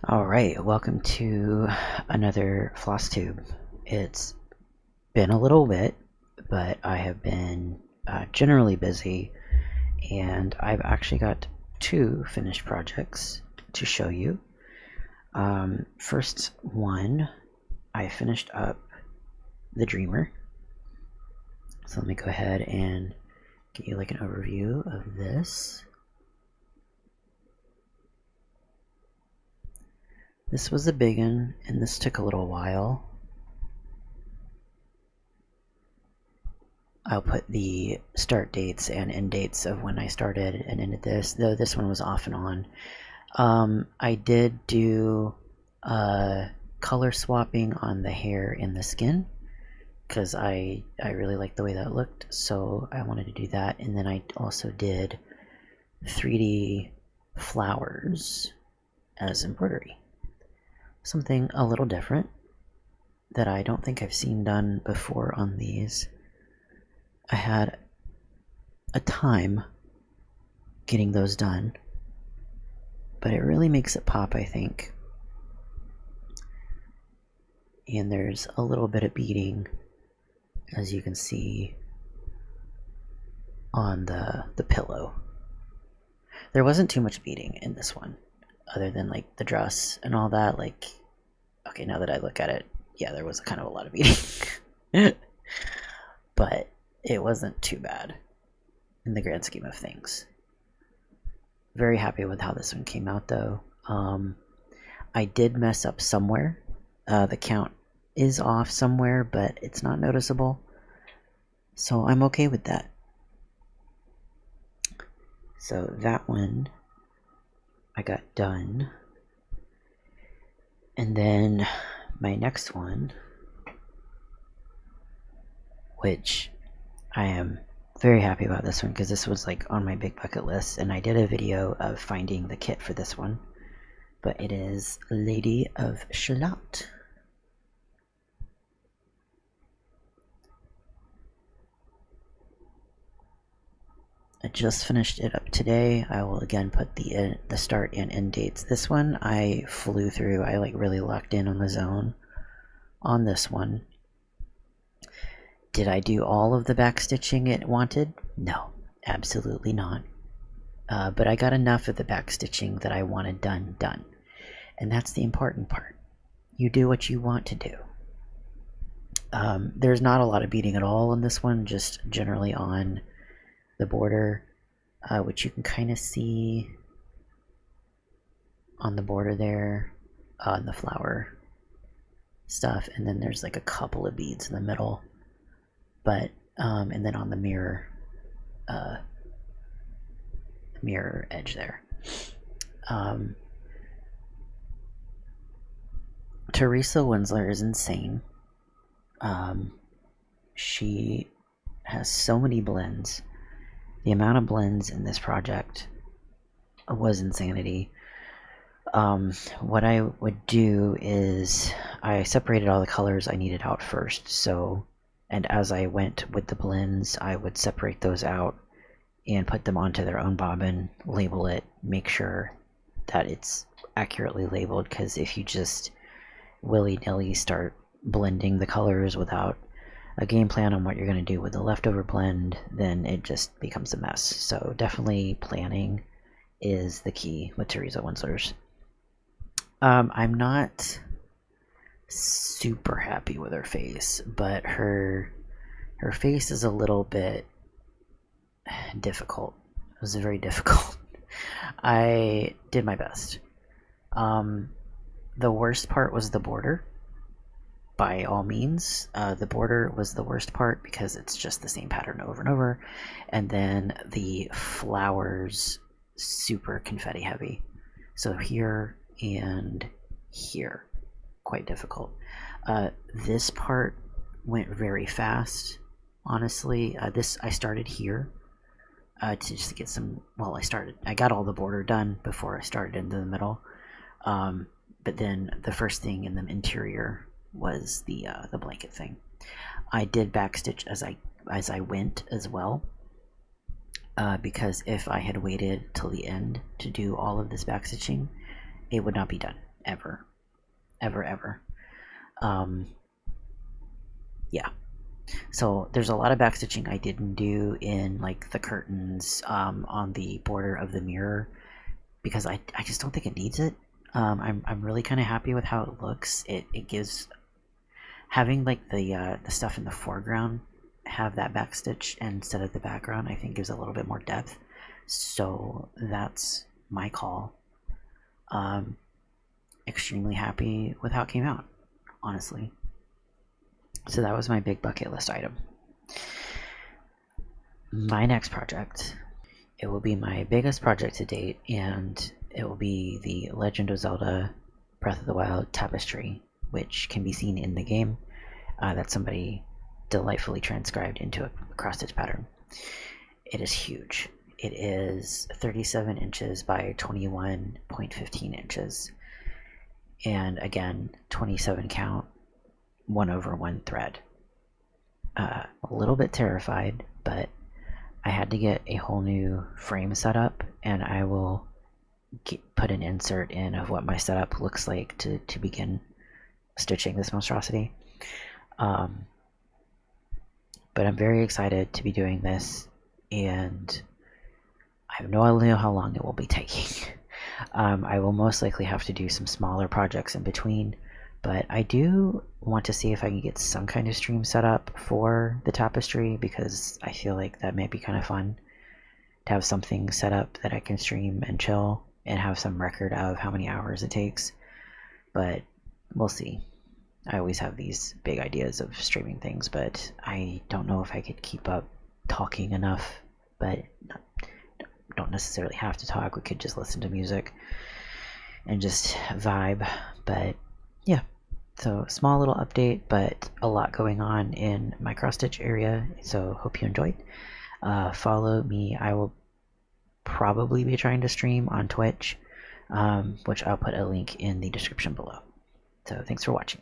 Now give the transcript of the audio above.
Alright, welcome to another Flosstube. It's been a little bit, but I have been generally busy, and I've actually got two finished projects to show you. First one, I finished up the Dreamer. So let me go ahead and give you like an overview of this. This was a big one, and this took a little while. I'll put the start dates and end dates of when I started and ended this, though this one was off and on. I did do color swapping on the hair and the skin because I really liked the way that looked, so I wanted to do that. And then I also did 3D flowers as embroidery. Something a little different that I don't think I've seen done before on these. I had a time getting those done, but it really makes it pop, I think. And there's a little bit of beading, as you can see on the pillow. There wasn't too much beading in this one, other than like the dress and all that. Like, okay, now that I look at it, yeah, there was kind of a lot of beading. But it wasn't too bad in the grand scheme of things. Very happy with how this one came out, though. I did mess up somewhere. The count is off somewhere, but it's not noticeable, so I'm okay with that. So that one I got done, and then my next one, which I am very happy about this one because this was like on my big bucket list, and I did a video of finding the kit for this one, but it is Lady of Shalott. I just finished it up today. I will again put the start and end dates. This one I flew through. I like really locked in on the zone on this one. Did I do all of the back stitching it wanted? No, absolutely not. But I got enough of the back stitching that I wanted done. And that's the important part. You do what you want to do. There's not a lot of beading at all on this one, just generally on the border, which you can kind of see on the border there, on the flower stuff, and then there's like a couple of beads in the middle, but and then on the mirror edge there. Teresa Winsler is insane. She has so many blends. The amount of blends in this project was insanity. What I would do is I separated all the colors I needed out first, so, and as I went with the blends, I would separate those out and put them onto their own bobbin, label it, make sure that it's accurately labeled, because if you just willy-nilly start blending the colors without a game plan on what you're going to do with the leftover blend, then it just becomes a mess. So definitely planning is the key with Teresa Winsler's. I'm not super happy with her face, but her face is a little bit difficult. It was very difficult. I did my best. The worst part was the border. By all means, the border was the worst part because it's just the same pattern over and over, and then the flowers super confetti heavy, so here and here, quite difficult. This part went very fast, honestly. I started here to just get some, well, I got all the border done before I started into the middle, but then the first thing in the interior was the blanket thing. I did backstitch as I went as well, because if I had waited till the end to do all of this backstitching, it would not be done. ever, ever, ever. Yeah. So there's a lot of backstitching I didn't do in like the curtains on the border of the mirror because I just don't think it needs it. I'm really kind of happy with how it looks. It gives having like the stuff in the foreground have that backstitch instead of the background. I think gives a little bit more depth. So that's my call. Extremely happy with how it came out, honestly. So that was my big bucket list item. My next project, it will be my biggest project to date, and it will be the Legend of Zelda Breath of the Wild tapestry, which can be seen in the game that somebody delightfully transcribed into a cross-stitch pattern. It is huge. It is 37 inches by 21.15 inches. And again, 27 count, 1/1 thread. A little bit terrified, but I had to get a whole new frame set up, and I will put an insert in of what my setup looks like to begin stitching this monstrosity. But I'm very excited to be doing this, and I have no idea how long it will be taking. I will most likely have to do some smaller projects in between, but I do want to see if I can get some kind of stream set up for the tapestry, because I feel like that might be kind of fun to have something set up that I can stream and chill and have some record of how many hours it takes. But we'll see. I always have these big ideas of streaming things, but I don't know if I could keep up talking enough. But don't necessarily have to talk. We could just listen to music and just vibe. But yeah, so small little update, but a lot going on in my cross stitch area. So hope you enjoyed. Follow me. I will probably be trying to stream on Twitch, which I'll put a link in the description below. So thanks for watching.